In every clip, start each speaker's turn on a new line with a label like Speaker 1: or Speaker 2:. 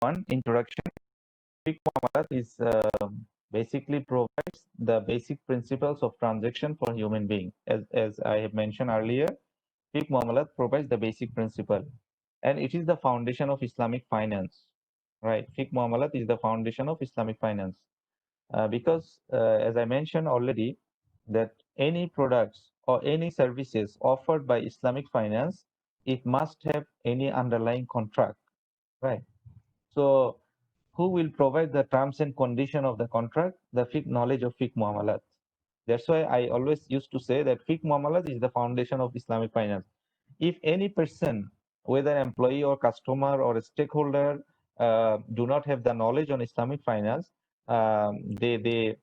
Speaker 1: One introduction. Fiqh Muamalat is basically provides the basic principles of transaction for human being. As I have mentioned earlier, Fiqh Muamalat provides the basic principle, and it is the foundation of Islamic finance. Right? Fiqh Muamalat is the foundation of Islamic finance because, as I mentioned already, that any products or any services offered by Islamic finance, it must have any underlying contract. Right? So who will provide the terms and condition of the contract? The fiqh knowledge of fiqh muamalat. That's why I always used to say that fiqh muamalat is the foundation of Islamic finance. If any person, whether employee or customer or a stakeholder, do not have the knowledge on Islamic finance, they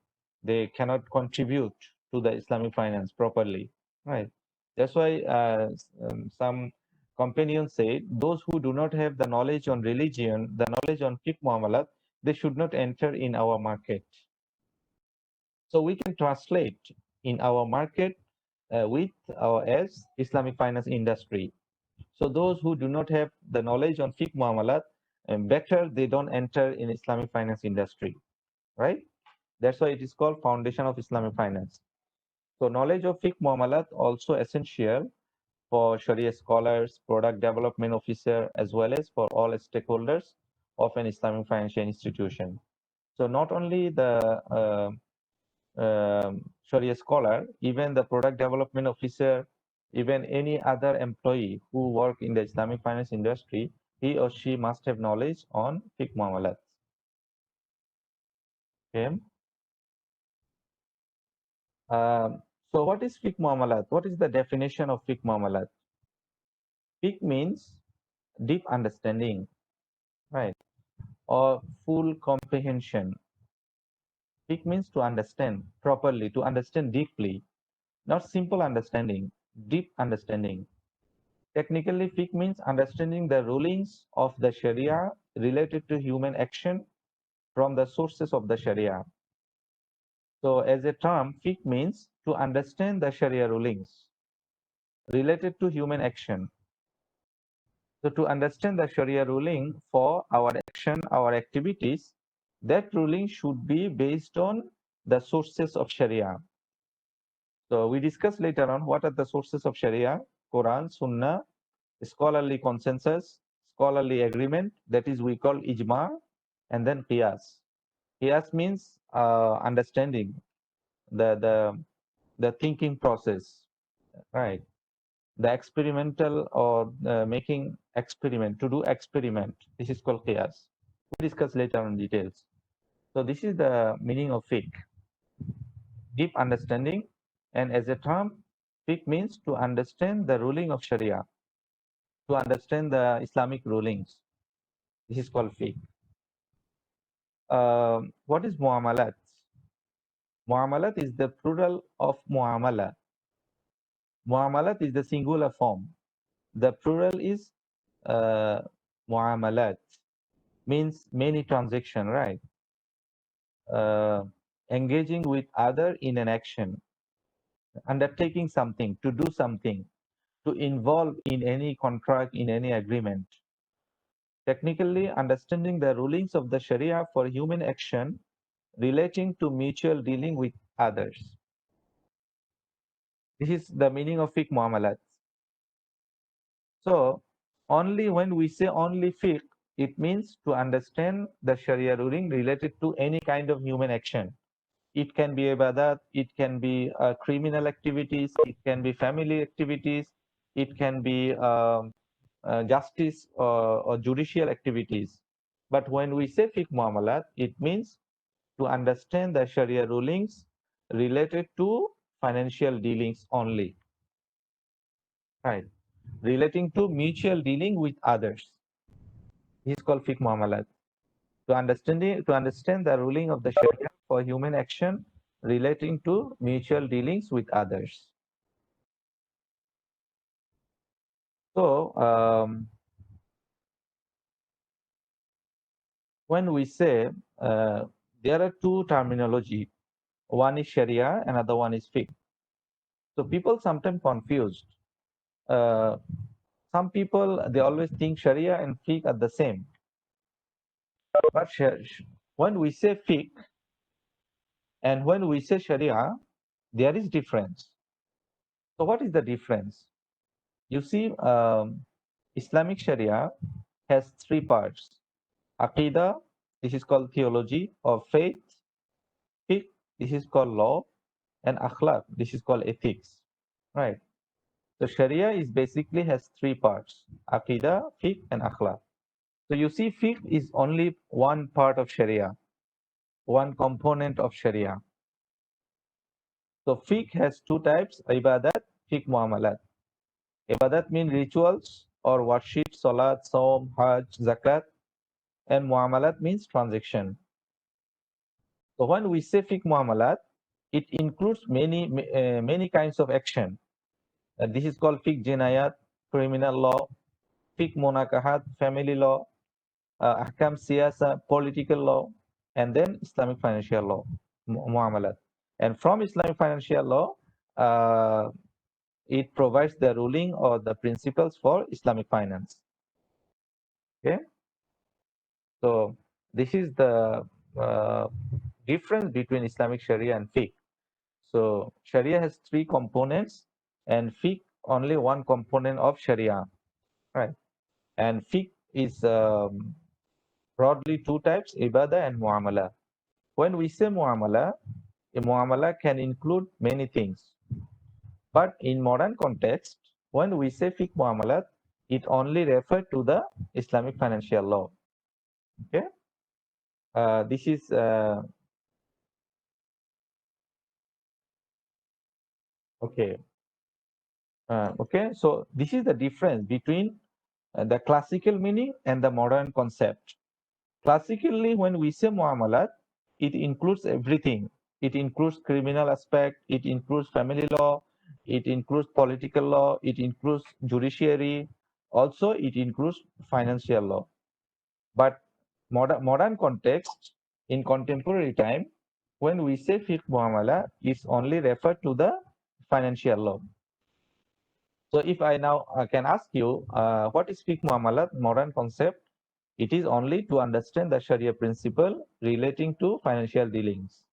Speaker 1: cannot contribute to the Islamic finance properly, right? That's why some companions say those who do not have the knowledge on religion, the knowledge on fiqh muamalat, they should not enter in our market. So we can translate in our market with our as Islamic finance industry. So those who do not have the knowledge on fiqh muamalat, better they don't enter in Islamic finance industry, right? That's why it is called foundation of Islamic finance. So knowledge of fiqh muamalat also essential for Sharia scholars, product development officer, as well as for all stakeholders of an Islamic financial institution. So not only the Sharia scholar, even the product development officer, even any other employee who work in the Islamic finance industry, he or she must have knowledge on fiqh muamalat. Okay. So what is fiqh muamalat? What is the definition of fiqh muamalat? Fiqh means deep understanding, right? Or full comprehension. Fiqh means to understand properly, to understand deeply, not simple understanding, deep understanding. Technically, fiqh means understanding the rulings of the Sharia related to human action from the sources of the Sharia. So, as a term, fiqh means to understand the Sharia rulings related to human action. So, to understand the Sharia ruling for our action, our activities, that ruling should be based on the sources of Sharia. So, we discuss later on what are the sources of Sharia: Quran, Sunnah, scholarly consensus, scholarly agreement, that is we call ijma, and then qiyas. Qiyas means understanding the thinking process, right? The experimental or making experiment, to do experiment. This is called qiyas. We discuss later on details. So this is the meaning of fiqh, deep understanding, and as a term, fiqh means to understand the ruling of Sharia, to understand the Islamic rulings. This is called fiqh. What is muamalat? Muamalat is the plural of muamala. Muamalat is the singular form. The plural is uh, muamalat, means many transaction, right? Uh, Engaging with other in an action, undertaking something, to do something, to involve in any contract, in any agreement. Technically, understanding the rulings of the Sharia for human action relating to mutual dealing with others. This is the meaning of fiqh muamalat. So, only when we say only fiqh, it means to understand the Sharia ruling related to any kind of human action. It can be ibadat, it can be criminal activities, it can be family activities, it can be justice or judicial activities. But when we say fiqh muamalat, it means to understand the Sharia rulings related to financial dealings only, right? Relating to mutual dealing with others. This is called fiqh muamalat. To understand the ruling of the Sharia for human action relating to mutual dealings with others. So, when we say there are two terminology, one is Sharia, another one is Fiqh. So people sometimes confused. Uh, some people they always think Sharia and Fiqh are the same. But when we say Fiqh and when we say Sharia, there is difference. So what is the difference? You see, Islamic Sharia has three parts. Aqidah, this is called theology or faith. Fiqh, this is called law. And akhlaq, this is called ethics. Right. So Sharia is basically has three parts: Aqidah, Fiqh, and Akhlaq. So you see, Fiqh is only one part of Sharia, one component of Sharia. So Fiqh has two types: Ibadat, Fiqh, Muamalat. Ibadat means rituals or worship, Salat, Saum, Hajj, Zakat, and Muamalat means transaction. So when we say Fiqh Muamalat, it includes many kinds of action. This is called Fiqh Jinayat, criminal law; Fiqh Munakahat, family law; Ahkam Siyasa, political law; and then Islamic financial law, Muamalat. And from Islamic financial law, uh, it provides the ruling or the principles for Islamic finance. Okay, so this is the uh, difference between Islamic Sharia and Fiqh. So Sharia has three components, and Fiqh only one component of Sharia, right? And Fiqh is broadly two types: Ibadah and Muamala. When we say Muamala, a Muamala can include many things. But in modern context, when we say Fiqh Muamalat, it only refers to the Islamic financial law. Okay, this is okay. Okay, so this is the difference between the classical meaning and the modern concept. Classically, when we say Muamalat, it includes everything. It includes criminal aspect, it includes family law, it includes political law, it includes judiciary, also it includes financial law. But modern context, in contemporary time, when we say fiqh muamala, it's only referred to the financial law. So if I now can ask you, what is fiqh muamalat, modern concept? It is only to understand the Sharia principle relating to financial dealings.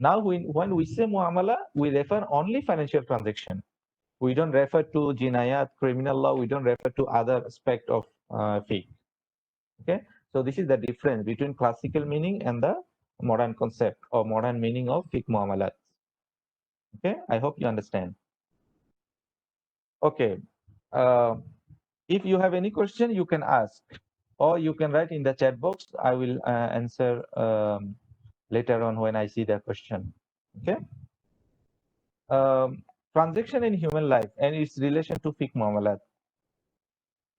Speaker 1: Now, when we say muamala, we refer only financial transaction. We don't refer to jinayat, criminal law. We don't refer to other aspect of fiqh. Okay, so this is the difference between classical meaning and the modern concept or modern meaning of fiqh muamalat. Okay, I hope you understand. Okay, uh, if you have any question, you can ask, or you can write in the chat box. I will answer later on when I see the question. Okay. Transaction in human life and its relation to fiqh muamalat.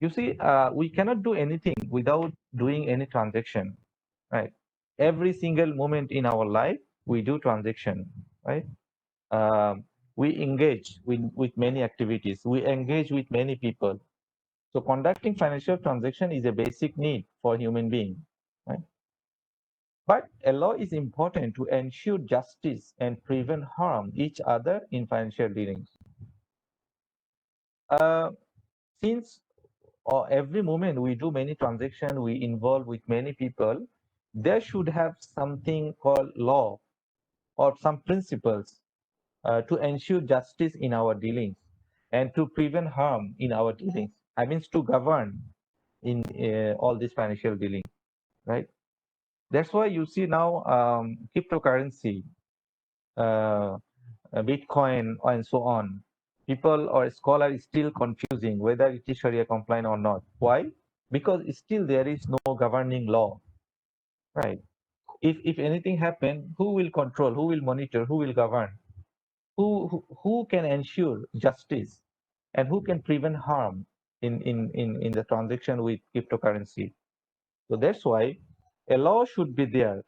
Speaker 1: You see, we cannot do anything without doing any transaction, right? Every single moment in our life, we do transaction, right? We engage with many activities. We engage with many people. So conducting financial transaction is a basic need for human being, right? But a law is important to ensure justice and prevent harm each other in financial dealings. Uh, since every moment we do many transactions, we involve with many people, there should have something called law or some principles to ensure justice in our dealings and to prevent harm in our dealings. I mean, to govern in all this financial dealing, right? That's why you see now cryptocurrency, uh, Bitcoin, and so on. People or scholars is still confusing whether it is Sharia compliant or not. Why? Because still there is no governing law, right? If anything happen, who will control? Who will monitor? Who will govern? Who can ensure justice, and who can prevent harm in the transaction with cryptocurrency? So that's why A law should be there,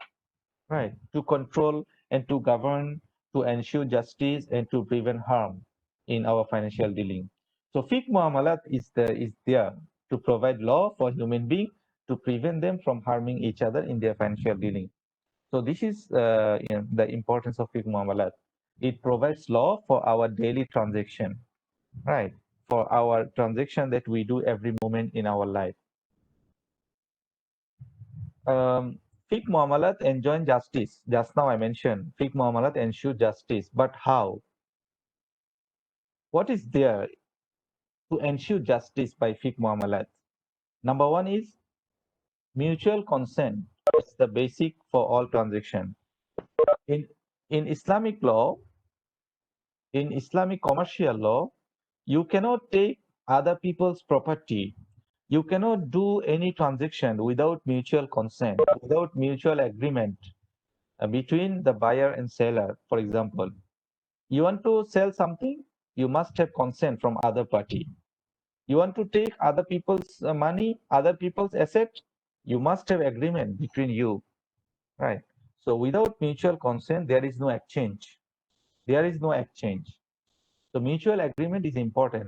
Speaker 1: right, to control and to govern, to ensure justice and to prevent harm in our financial dealing. So fiqh muamalat is there to provide law for human beings to prevent them from harming each other in their financial dealing. So this is the importance of fiqh muamalat. It provides law for our daily transaction, right? For our transaction that we do every moment in our life. Um, Fiqh muamalat enjoin justice. Just now I mentioned fiqh muamalat ensure justice, but how? What is there to ensure justice by fiqh muamalat? Number one is mutual consent. It's the basic for all transaction. In in Islamic law, in Islamic commercial law, you cannot take other people's property. You cannot do any transaction without mutual consent, without mutual agreement between the buyer and seller. For example, you want to sell something, you must have consent from other party. You want to take other people's money, other people's asset, you must have agreement between you, right? So without mutual consent, there is no exchange. There is no exchange. So mutual agreement is important,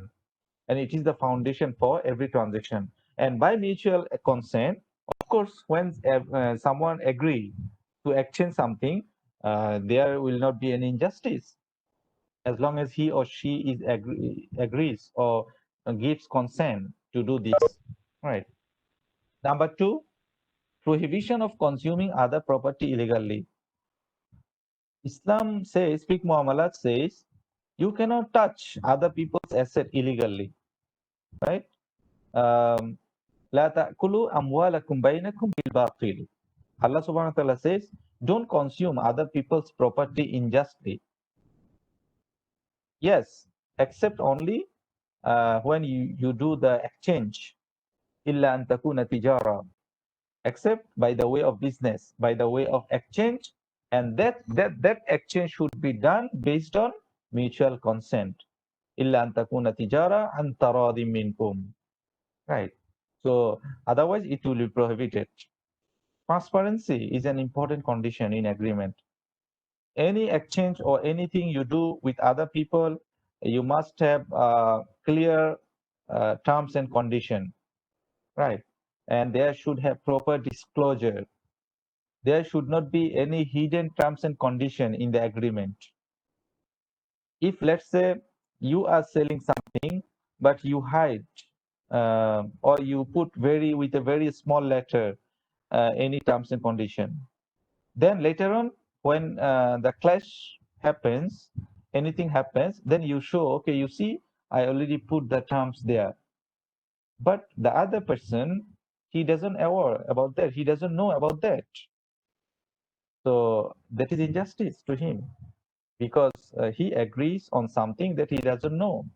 Speaker 1: and it is the foundation for every transaction. And by mutual consent, of course, when someone agree to exchange something, there will not be any injustice as long as he or she is agrees or gives consent to do this, right? Number two, prohibition of consuming other property illegally. Islam says, Fiqh Muamalat says, you cannot touch other people's asset illegally, right? um, لا تأكلوا أموالكم بينكم بالباطل. Allah subhanahu wa ta'ala says, don't consume other people's property unjustly. Yes, except only when you do the exchange. إلا أن تكون تجارة. Except by the way of business, by the way of exchange, and that exchange should be done based on mutual consent. إلا أن تكون تجارة عن تراض منكم. Right. So otherwise it will be prohibited. Transparency is an important condition in agreement. Any exchange or anything you do with other people, you must have clear terms and condition, right? And there should have proper disclosure. There should not be any hidden terms and condition in the agreement. If let's say you are selling something, but you hide or you put with a very small letter any terms and condition, then later on when the clash happens, anything happens, then you show, okay, you see, I already put the terms there, but the other person, he doesn't aware about that, he doesn't know about that. So that is injustice to him, because he agrees on something that he doesn't know,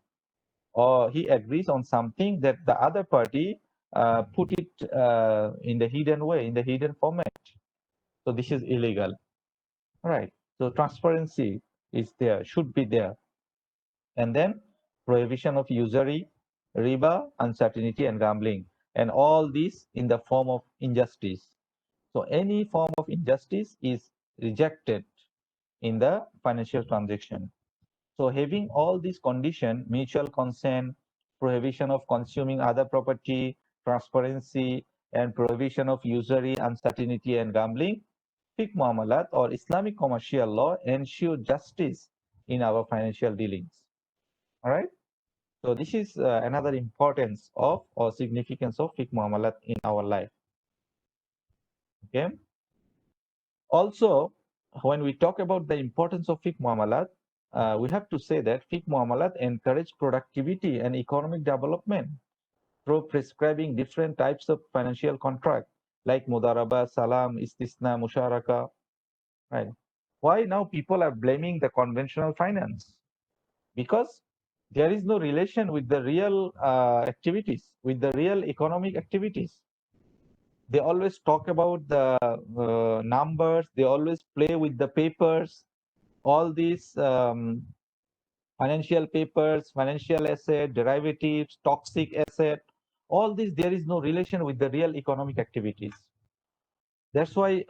Speaker 1: or he agrees on something that the other party put it in the hidden way, in the hidden format. So this is illegal, right? So transparency is there, should be there. And then prohibition of usury, riba, uncertainty, and gambling, and all this in the form of injustice. So any form of injustice is rejected in the financial transaction. So having all these conditions, mutual consent, prohibition of consuming other property, transparency, and prohibition of usury, uncertainty, and gambling, Fiqh Muamalat or Islamic commercial law ensure justice in our financial dealings. All right. So this is another importance of or significance of Fiqh Muamalat in our life. Okay. Also, when we talk about the importance of Fiqh Muamalat, we have to say that Fiqh Muamalat encourage productivity and economic development through prescribing different types of financial contract like Mudaraba, Salam, Istisna, Musharaka. Right. Why now people are blaming the conventional finance? Because there is no relation with the real activities, with the real economic activities. They always talk about the numbers, they always play with the papers, all these financial papers, financial asset, derivatives, toxic asset, all this, there is no relation with the real economic activities. That's why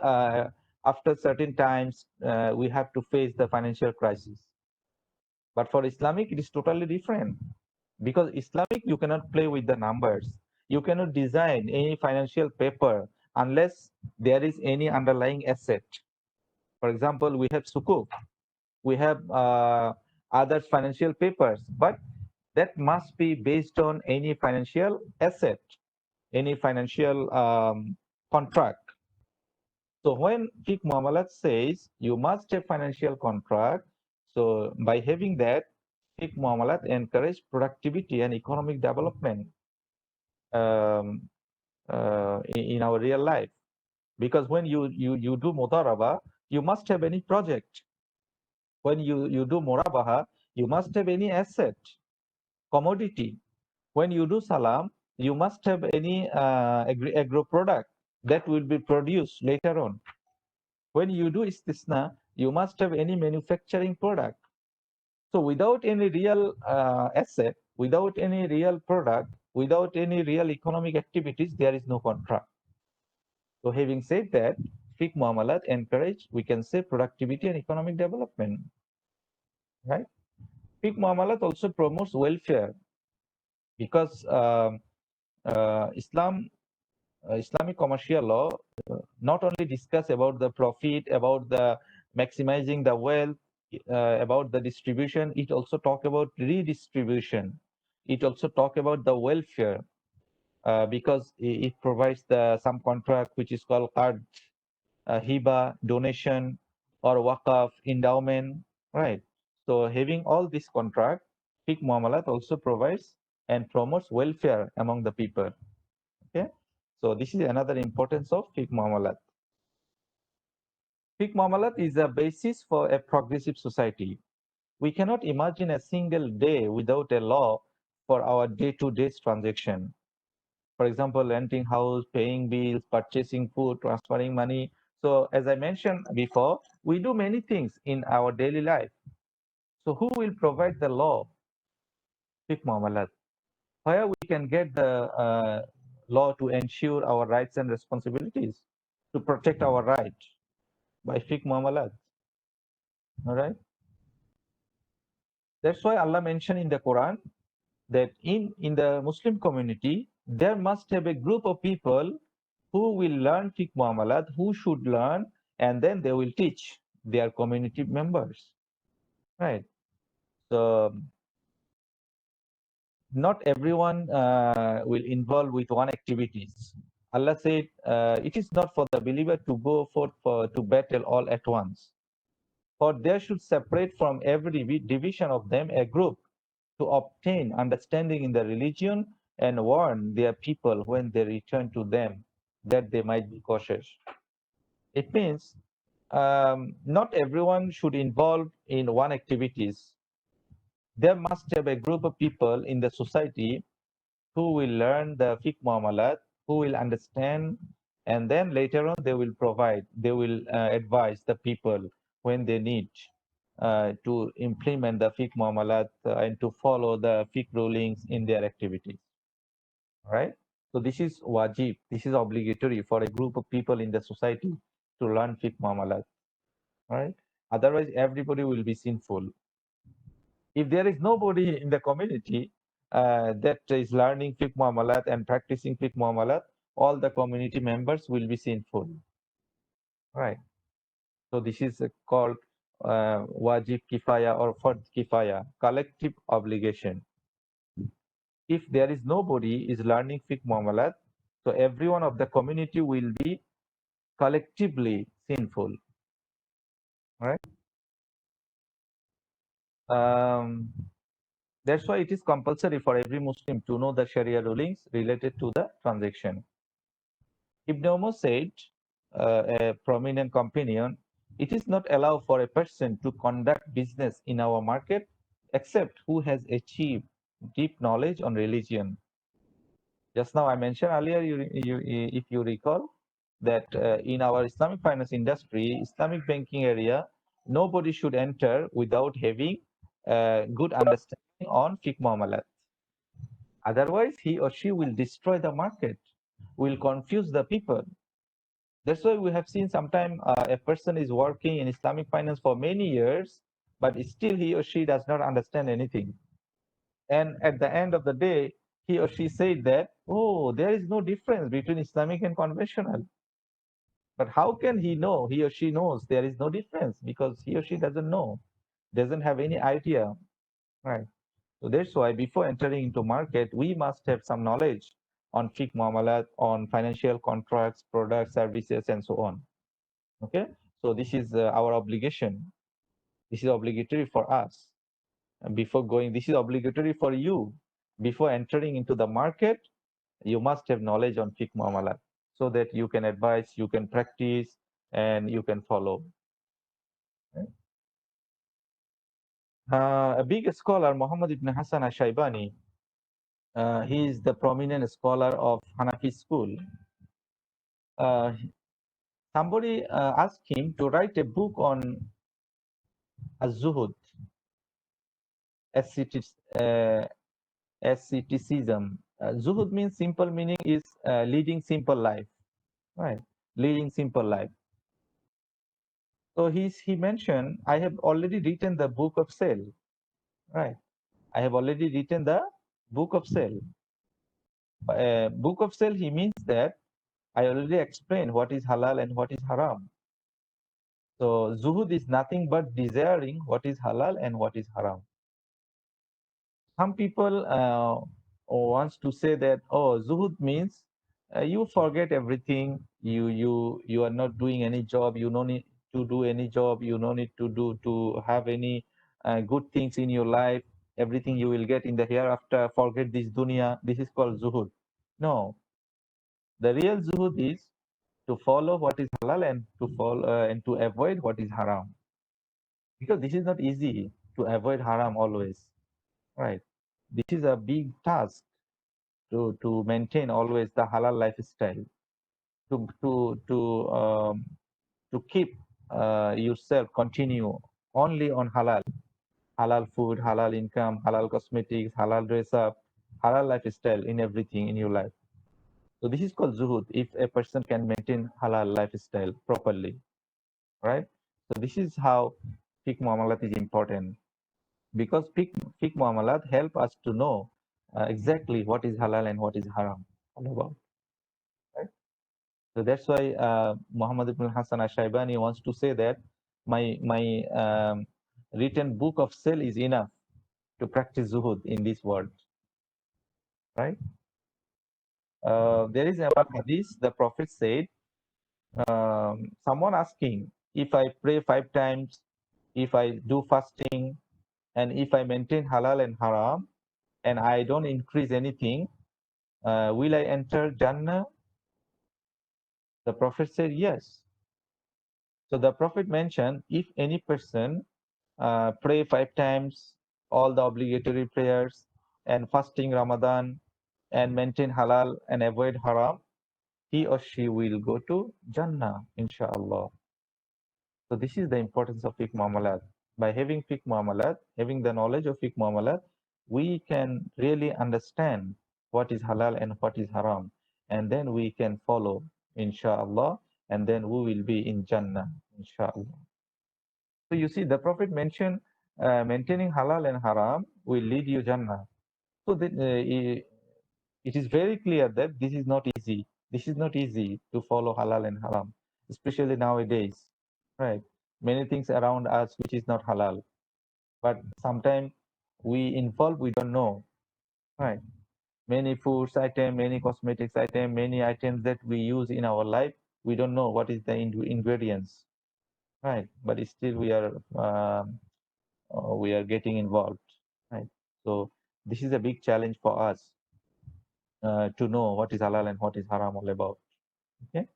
Speaker 1: after certain times we have to face the financial crisis. But for Islamic, it is totally different because Islamic, you cannot play with the numbers. You cannot design any financial paper unless there is any underlying asset. For example, we have sukuk, we have other financial papers, but that must be based on any financial asset, any financial contract. So when Fiqh Muamalat says you must have financial contract, so by having that, Fiqh Muamalat encourage productivity and economic development um, in our real life. Because when you do mudaraba, you must have any project. When you do murabaha, you must have any asset, commodity. When you do salam, you must have any agro product that will be produced later on. When you do istisna, you must have any manufacturing product. So without any real asset, without any real product, without any real economic activities, there is no contract. So having said that, Fiqh Muamalat encourage, we can say, productivity and economic development, right? Fiqh Muamalat also promotes welfare because Islamic commercial law not only discuss about the profit, about the maximizing the wealth, about the distribution, it also talk about redistribution. It also talk about the welfare because it provides some contract which is called qard, hiba, donation, or waqaf, endowment, right? So having all this contract, Fiqh Muamalat also provides and promotes welfare among the people. Okay, so this is another importance of Fiqh Muamalat. Fiqh Muamalat is a basis for a progressive society. We cannot imagine a single day without a law for our day-to-day transaction. For example, renting house, paying bills, purchasing food, transferring money. So as I mentioned before, we do many things in our daily life. So who will provide the law? Fiqh Muamalat. Where we can get the law to ensure our rights and responsibilities, to protect our rights by Fiqh Muamalat. All right. That's why Allah mentioned in the Quran that in the Muslim community, there must have a group of people who will learn Fiqh Muamalat, who should learn, and then they will teach their community members. Right. So not everyone will involve with one activities. Allah said, it is not for the believer to go forth to battle all at once. For there should separate from every division of them a group to obtain understanding in the religion and warn their people when they return to them that they might be cautious. It means not everyone should involve in one activities. There must have a group of people in the society who will learn the fiqh muamalat, who will understand, and then later on they will provide, they will advise the people when they need to implement the fiqh muamalat and to follow the fiqh rulings in their activities. Right? So this is wajib, this is obligatory for a group of people in the society to learn fiqh muamalat. Right? Otherwise, everybody will be sinful. If there is nobody in the community that is learning fiqh muamalat and practicing fiqh muamalat, all the community members will be sinful. Right? So this is called wajib kifaya or fard kifaya, collective obligation. If there is nobody is learning fiqh muamalat, so everyone of the community will be collectively sinful. Right? Um, that's why it is compulsory for every Muslim to know the Sharia rulings related to the transaction. Ibn Umar said, a prominent companion, it is not allowed for a person to conduct business in our market except who has achieved deep knowledge on religion. Just now I mentioned earlier, if you recall, that in our Islamic finance industry, Islamic banking area, nobody should enter without having good understanding on fiqh muamalat. Otherwise, he or she will destroy the market, will confuse the people. That's why we have seen sometimes a person is working in Islamic finance for many years, but still he or she does not understand anything. And at the end of the day, he or she said that, oh, there is no difference between Islamic and conventional. But how can he know, he or she knows there is no difference because he or she doesn't know, doesn't have any idea, right? So that's why before entering into market, we must have some knowledge on fiqh muamalat, on financial contracts, products, services, and so on. Okay, so this is our obligation. This is obligatory for us. And before going, this is obligatory for you. Before entering into the market, you must have knowledge on fiqh muamalat so that you can advise, you can practice, and you can follow. A big scholar, Muhammad ibn Hassan al-Shaybani, he is the prominent scholar of Hanafi school. Uh, Somebody asked him to write a book on az-zuhud, uh, asceticism. Zuhud means simple meaning is leading simple life, right? Leading simple life. So he mentioned, I have already written the book of sale, right? I have already written the book of sale. Book of sale, he means that I already explained what is halal and what is haram. So zuhud is nothing but desiring what is halal and what is haram. Some people wants to say that, oh, zuhud means you forget everything. You are not doing any job. You no need to do any job. You no need to have any good things in your life. Everything you will get in the hereafter. Forget this dunya. This is called zuhud. No, the real zuhud is to follow what is halal and to follow and to avoid what is haram. Because this is not easy to avoid haram always, right? This is a big task to maintain always the halal lifestyle, to keep yourself continue only on halal food, halal income, halal cosmetics, halal dress up, halal lifestyle in everything in your life. So this is called zuhud if a person can maintain halal lifestyle properly, right? So this is how fiqh muamalat is important because fiqh muamalat help us to know exactly what is halal and what is haram all about, right? So that's why Muhammad ibn Hassan al-Shaybani wants to say that my written book of sale is enough to practice zuhud in this world, right? There is a one hadith, the Prophet said, someone asking, if I pray 5 times, if I do fasting, and if I maintain halal and haram, and I don't increase anything, will I enter Jannah? The Prophet said, yes. So the Prophet mentioned, if any person pray 5 times, all the obligatory prayers, and fasting Ramadan, and maintain halal and avoid haram, he or she will go to Jannah, inshallah. So this is the importance of fiqh muamalat. By having fiqh muamalat, having the knowledge of fiqh muamalat, we can really understand what is halal and what is haram, and then we can follow, inshallah, and then we will be in Jannah, inshallah. So you see, the Prophet mentioned maintaining halal and haram will lead you Jannah. So that, it is very clear that this is not easy. This is not easy to follow halal and haram, especially nowadays, right? Many things around us which is not halal, but sometimes we involve, we don't know, right? Many foods item, many cosmetics item, many items that we use in our life, we don't know what is the ingredients, right? But still we are getting involved, right? So this is a big challenge for us to know what is halal and what is haram all about. Okay,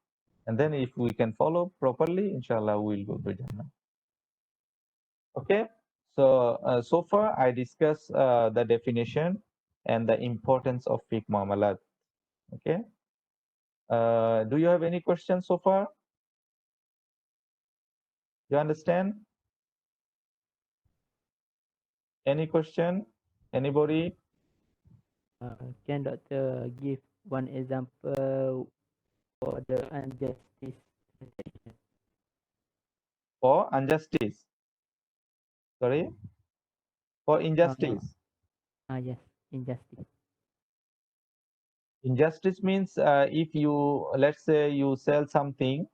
Speaker 1: and then if we can follow properly, inshallah, we will go to Jannah. Okay, so so far I discussed the definition and the importance of fiqh muamalat. Okay, do you have any questions so far? You understand? Any question? Anybody?
Speaker 2: Can doctor give one example for the injustice?
Speaker 1: For injustice. Sorry, for
Speaker 2: Uh,
Speaker 1: injustice.
Speaker 2: yes, injustice.
Speaker 1: Injustice means if you, let's say, you sell something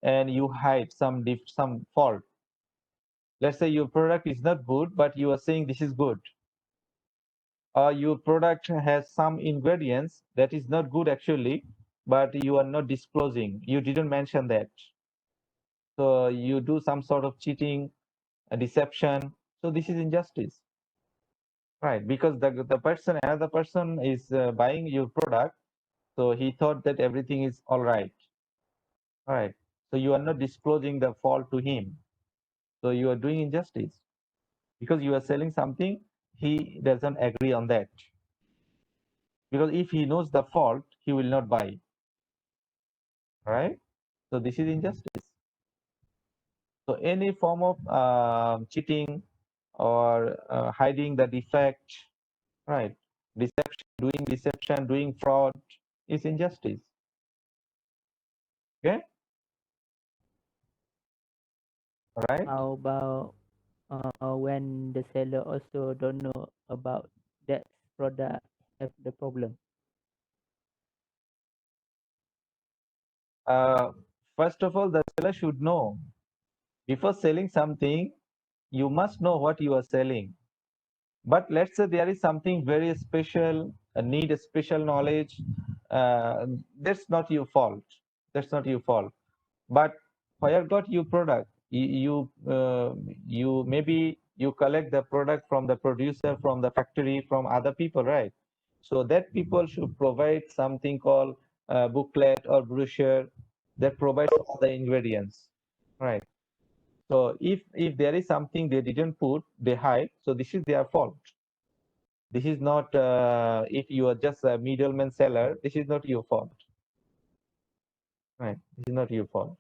Speaker 1: and you hide some fault. Let's say your product is not good, but you are saying this is good. Or your product has some ingredients that is not good actually, but you are not disclosing. You didn't mention that. So you do some sort of cheating, deception. So this is injustice, right? Because another person is buying your product, so he thought that everything is all right, right? So you are not disclosing the fault to him. So you are doing injustice because you are selling something he doesn't agree on that. Because if he knows the fault, he will not buy, right? So this is injustice. So any form of cheating or hiding the defect, right? Deception, doing fraud is injustice. Okay, right?
Speaker 2: How about when the seller also don't know about that product have the problem?
Speaker 1: Uh, First of all, the seller should know before selling something. You must know what you are selling. But let's say there is something very special, need a special knowledge. That's not your fault. That's not your fault. But where got you product? You maybe you collect the product from the producer, from the factory, from other people, right? So that people should provide something called booklet or brochure that provides all the ingredients, right? So if there is something they didn't put, they hide. So this is their fault. This is not if you are just a middleman seller. This is not your fault, right? This is not your fault.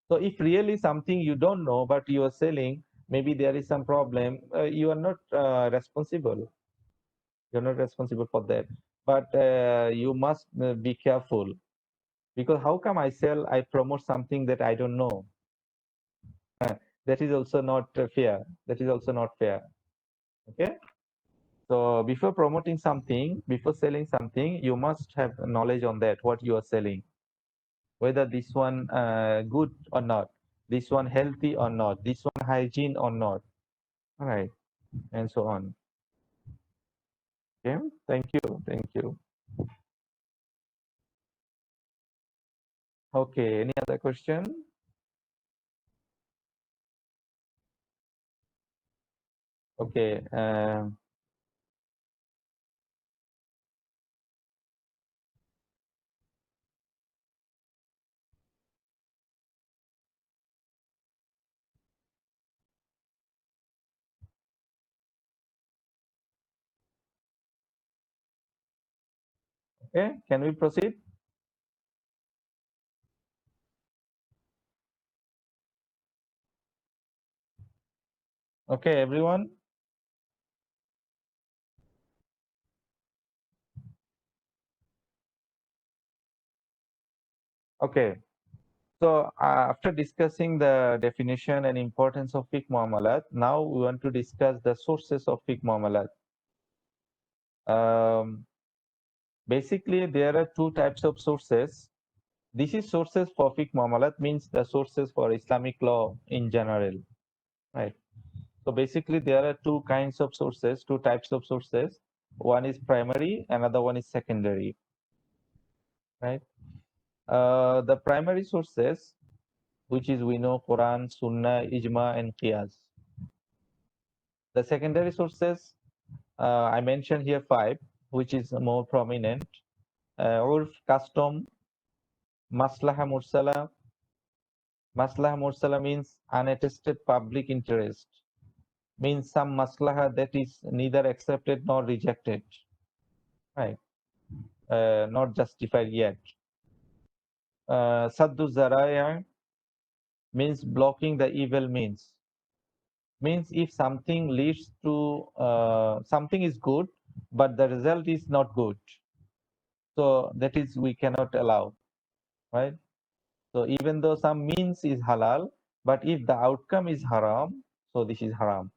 Speaker 1: So if really something you don't know but you are selling, maybe there is some problem. You are not responsible. You're not responsible for that. But you must be careful because how come I promote something that I don't know? That is also not fair. That is also not fair. Okay. So before promoting something, before selling something, you must have knowledge on that, what you are selling, whether this one good or not, this one healthy or not, this one hygiene or not, all right, and so on. Okay, thank you, thank you. Okay, any other question? Okay, okay, can we proceed? Okay, everyone. Okay, so after discussing the definition and importance of fiqh muamalat, now we want to discuss the sources of fiqh muamalat. Um, Basically, there are two types of sources. This is sources for fiqh muamalat, means the sources for Islamic law in general, right? So basically, there are two kinds of sources, two types of sources. One is primary, another one is secondary, right? The primary sources, which is we know Quran, Sunnah, Ijma, and Qiyas. The secondary sources, I mentioned here five, which is more prominent. Urf, custom, Maslaha Mursala. Maslaha Mursala means unattested public interest, means some maslaha that is neither accepted nor rejected, right? Not justified yet. Saddu Zaraya means blocking the evil means if something leads to something is good, but the result is not good. So that is we cannot allow, right? So even though some means is halal, but if the outcome is haram, so this is haram.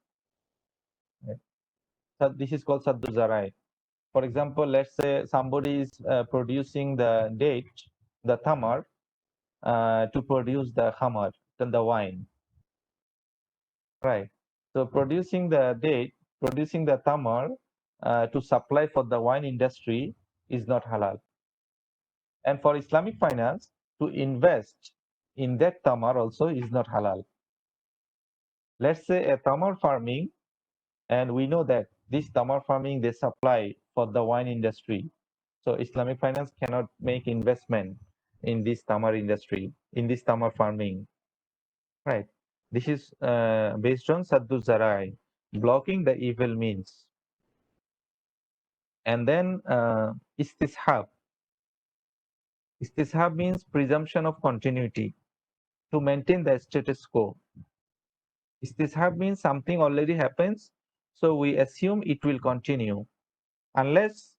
Speaker 1: Right? So this is called saddu zarai. For example, let's say somebody is producing the date, the tamar, to produce the khamar, then the wine, right? So producing the date, producing the tamar to supply for the wine industry is not halal. And for Islamic finance, to invest in that tamar also is not halal. Let's say a tamar farming, and we know that this tamar farming they supply for the wine industry. So Islamic finance cannot make investment in this tamar industry, in this tamar farming, right? This is based on saddu zarai, blocking the evil means. And then istishab. Istishab means presumption of continuity to maintain the status quo. Istishab means something already happens, so we assume it will continue unless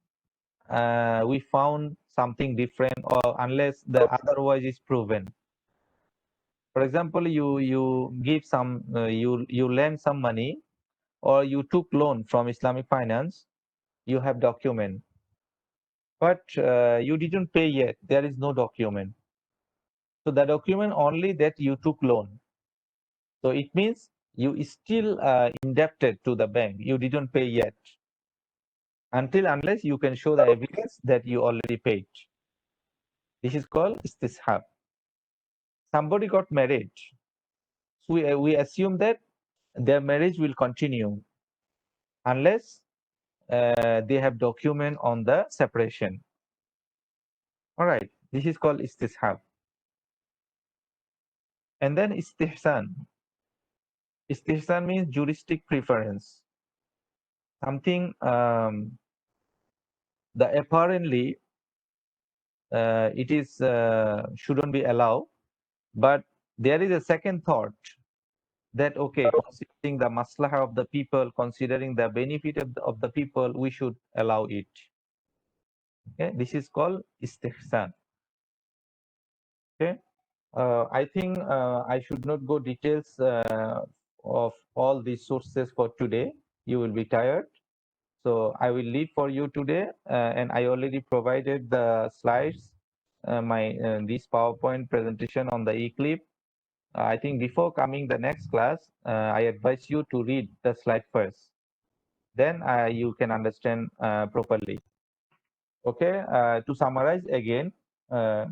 Speaker 1: we found something different or unless the otherwise is proven. For example, you give some you lend some money or you took loan from Islamic finance, you have document, but you didn't pay yet. There is no document. So the document only that you took loan. So it means you still indebted to the bank. You didn't pay yet until unless you can show the evidence that you already paid. This is called istishab. Somebody got married. So we assume that their marriage will continue unless they have document on the separation. All right, this is called istishab. And then istihsan. Istihsan means juristic preference. Something the apparently it is shouldn't be allowed, but there is a second thought that okay, considering the maslaha of the people, considering the benefit of the people, we should allow it. Okay, this is called istihsan. Okay, I think I should not go details of all these sources for today. You will be tired. So I will leave for you today, and I already provided the slides, my this PowerPoint presentation on the e-clip. I think before coming the next class, I advise you to read the slide first. Then you can understand properly. Okay, to summarize again, uh,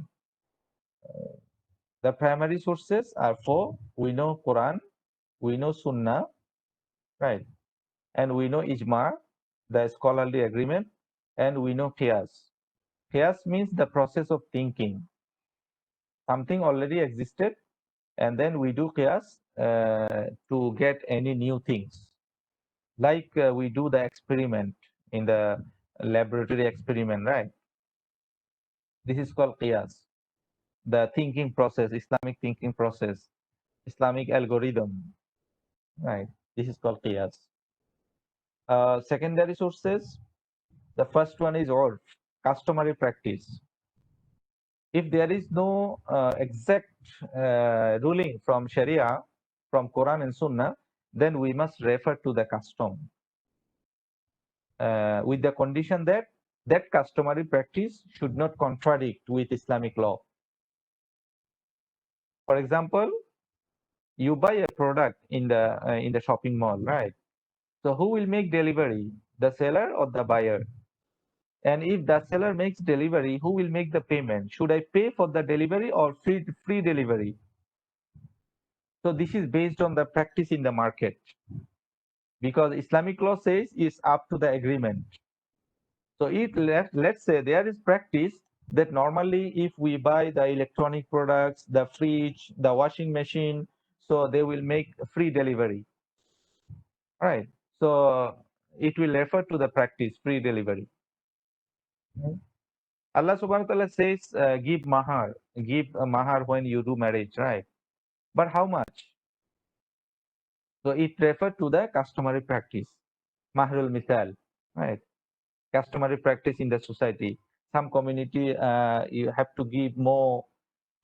Speaker 1: the primary sources are four. We know Quran, we know Sunnah, right? And we know Ijma, the scholarly agreement, and we know Qiyas. Qiyas means the process of thinking. Something already existed, and then we do Qiyas to get any new things. Like we do the experiment in the laboratory experiment, right? This is called Qiyas. The thinking process, Islamic thinking process, Islamic algorithm, right? This is called Qiyas. Secondary sources, the first one is urf, customary practice. If there is no exact ruling from Sharia, from Quran and Sunnah, then we must refer to the custom with the condition that that customary practice should not contradict with Islamic law. For example, you buy a product in the shopping mall, right? So who will make delivery, the seller or the buyer? And if the seller makes delivery, who will make the payment? Should I pay for the delivery or free delivery? So this is based on the practice in the market, because Islamic law says it's up to the agreement. So let's say there is practice that normally if we buy the electronic products, the fridge, the washing machine, so they will make free delivery. All right. So it will refer to the practice, free delivery. Allah subhanahu wa ta'ala says, give a mahar when you do marriage, right? But how much? So it referred to the customary practice, mahrul misal, right? Customary practice in the society. Some community you have to give more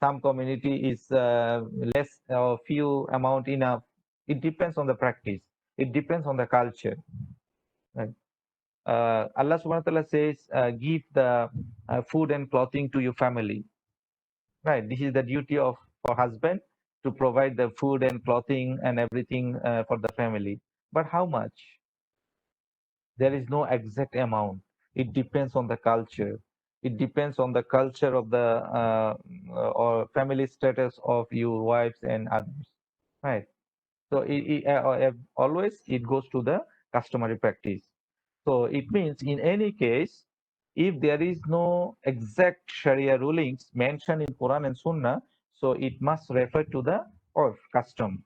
Speaker 1: Some community is less or few amount enough. It depends on the practice. It depends on the culture. Right? Allah subhanahu wa ta'ala says, give the food and clothing to your family. Right? This is the duty of for husband to provide the food and clothing and everything for the family. But how much? There is no exact amount. It depends on the culture. It depends on the culture of the or family status of your wives and others. Right? So always it goes to the customary practice. So it means in any case, if there is no exact Sharia rulings mentioned in Quran and Sunnah, so it must refer to the urf, custom.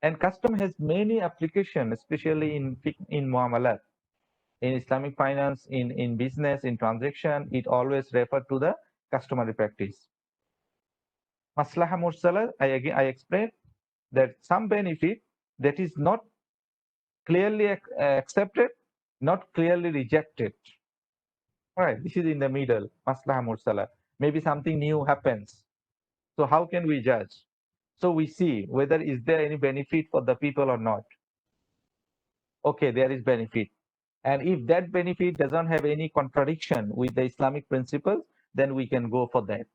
Speaker 1: And custom has many applications, especially in muamalat, in Islamic finance, in business, in transaction. It always refer to the customary practice. Maslaha mursala, I explained that some benefit that is not clearly accepted, not clearly rejected. Right, this is in the middle, maslaha mursala. Maybe something new happens. So how can we judge? So we see whether is there any benefit for the people or not. Okay, there is benefit. And if that benefit doesn't have any contradiction with the Islamic principles, then we can go for that.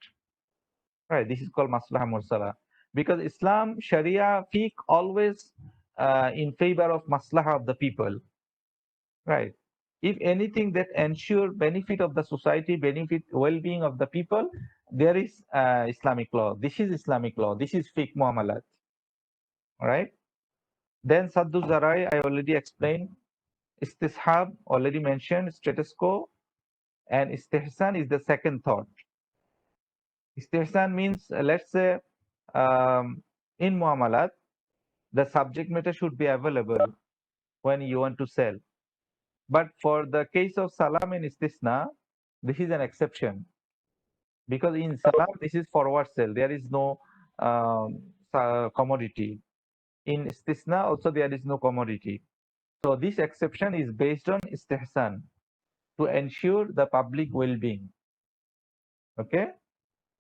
Speaker 1: Right, this is called maslaha mursala. Because Islam, Sharia, Fiqh always in favor of maslaha of the people. Right. If anything that ensure benefit of the society, benefit well-being of the people, there is Islamic law. This is Islamic law. This is Fiqh Muamalat. All right. Then Saddu Zarai, I already explained. Istishab, already mentioned, status quo. And Istihsan is the second thought. Istihsan means, let's say, in Muamalat, the subject matter should be available when you want to sell. But for the case of Salam and Istisna, this is an exception. Because in Salam, this is forward sale. There is no commodity. In Istisna, also there is no commodity. So this exception is based on Istihsan to ensure the public well-being. Okay.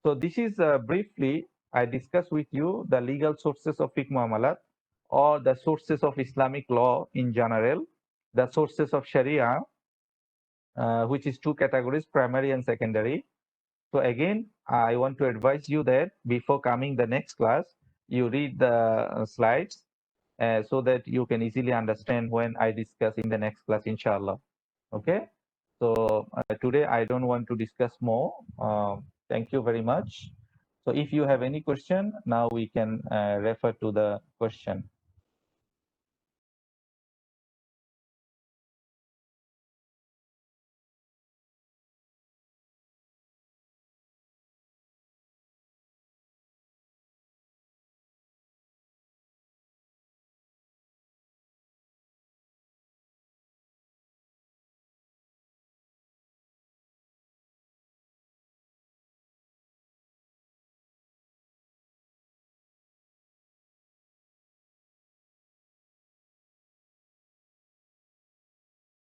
Speaker 1: So this is briefly, I discuss with you the legal sources of Fiqh Muamalat or the sources of Islamic law in general, the sources of Sharia, which is two categories, primary and secondary. So again, I want to advise you that before coming the next class, you read the slides so that you can easily understand when I discuss in the next class, inshallah. Okay. So today I don't want to discuss more. Thank you very much. So if you have any question, now we can refer to the question.